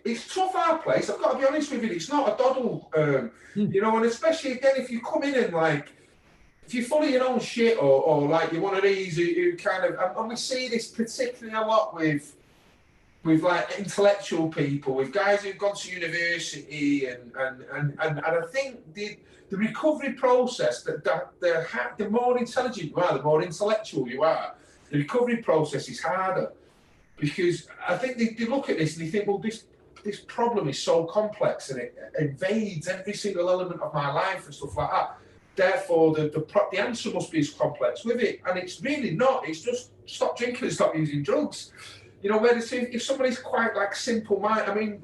it's tough, our place. I've got to be honest with you. It's not a doddle, you know, and especially again if you come in and like, if you're full of your own shit, or like you're one of these who kind of, and we see this particularly a lot with like intellectual people, with guys who've gone to university, and I think the recovery process, the more intelligent you are, the more intellectual you are, the recovery process is harder, because I think they look at this and they think, well, this problem is so complex and it invades every single element of my life and stuff like that. Therefore, the answer must be as complex with it, and it's really not. It's just stop drinking and stop using drugs. You know, whereas if somebody's quite like simple mind, I mean,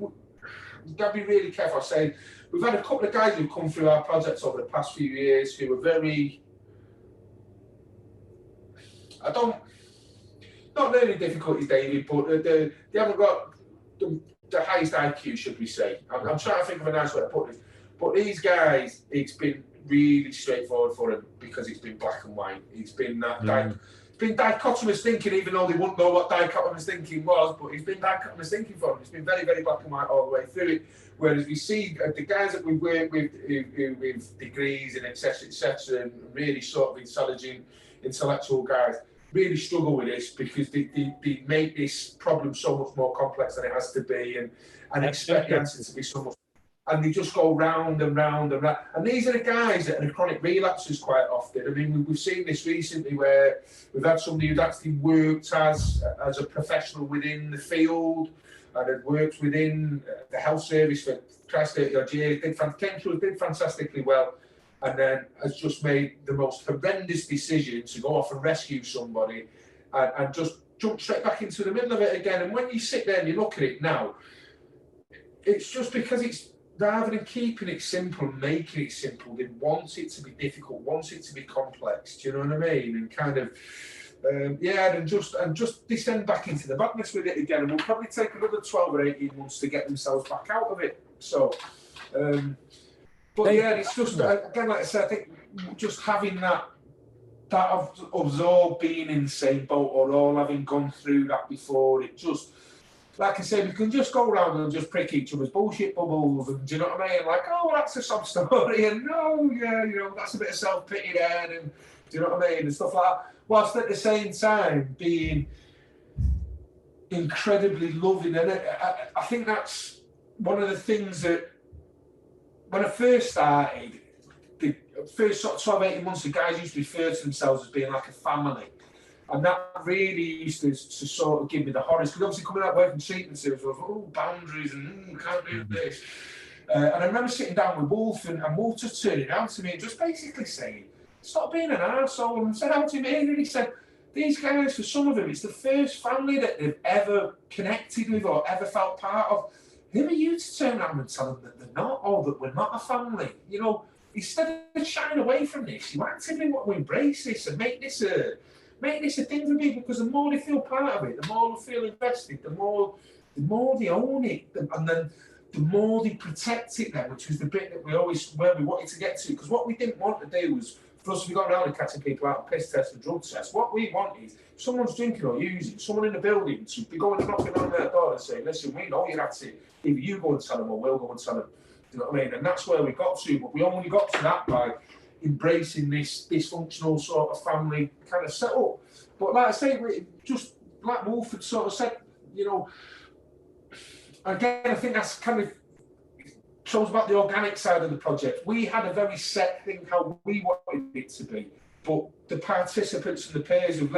you've got to be really careful. I say we've had a couple of guys who've come through our projects over the past few years who are very, not learning difficulties, David, but they haven't got the highest IQ, should we say. I'm trying to think of a nice way to put this. But these guys, it's been really straightforward for them because it's been black and white. It's been that it's been dichotomous thinking, even though they wouldn't know what dichotomous thinking was, but it's been dichotomous thinking for them. It's been very, very black and white all the way through it. Whereas we see the guys that we work with who with degrees and et cetera, and really sort of intelligent, intellectual guys, really struggle with this because they make this problem so much more complex than it has to be, and expect the answer to be so much. And they just go round and round and round. And these are the guys that are the chronic relapsers quite often. I mean, we've seen this recently where we've had somebody who's actually worked as a professional within the field and had worked within the health service for 30 odd years, did fantastically well, and then has just made the most horrendous decision to go off and rescue somebody and just jump straight back into the middle of it again. And when you sit there and you look at it now, it's just because it's, rather than keeping it simple and making it simple, they want it to be difficult, want it to be complex. Do you know what I mean? And kind of, and just descend back into the madness with it again. And we'll probably take another 12 or 18 months to get themselves back out of it. So, but yeah, it's just again, like I said, I think just having that of all being in the same boat or all having gone through that before, it just. Like I say, we can just go around and just prick each other's bullshit bubbles, and do you know what I mean? Like, oh, well, that's a sob story, and no, yeah, you know, that's a bit of self-pity there, and do you know what I mean? And stuff like that. Whilst at the same time being incredibly loving. And I think that's one of the things that, when I first started, the first sort of 12, 18 months, the guys used to refer to themselves as being like a family. And that really used to sort of give me the horrors. Because obviously coming out working treatment service, I was like, oh, boundaries, and can't do this. And I remember sitting down with Wulf, and Wulf just turning around to me and just basically saying, stop being an arsehole. And I said, how do you mean? And he said, these guys, for some of them, it's the first family that they've ever connected with or ever felt part of. Who are you to turn around and tell them that they're not, or that we're not a family? You know, instead of shying away from this, you actively want to embrace this and make this a thing for people, because the more they feel part of it, the more they feel invested, the more they own it, and then the more they protect it then, which was the bit that where we wanted to get to. Because what we didn't want to do was for us to be going around and catching people out of piss tests and drug tests. What we want is, if someone's drinking or using, someone in the building to be going and knocking on their door and saying, listen, we know you're at it, either you go and tell them or we'll go and tell them. You know what I mean? And that's where we got to, but we only got to that by embracing this dysfunctional sort of family kind of setup. But like I say, just like Wulf had sort of said, you know, again, I think that's kind of shows about the organic side of the project. We had a very set thing how we wanted it to be, but the participants and the peers have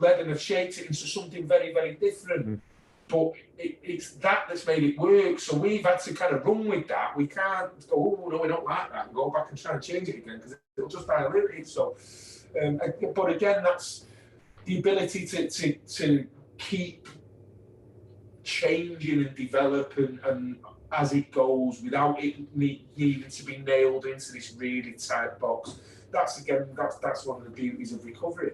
led and have shaped it into something very, very different. But it's that's made it work. So we've had to kind of run with that. We can't go, oh no, we don't like that, and go back and try and change it again, because it'll just dilute it. So, but again, that's the ability to keep changing and develop and as it goes, without it needing to be nailed into this really tight box. That's one of the beauties of recovery.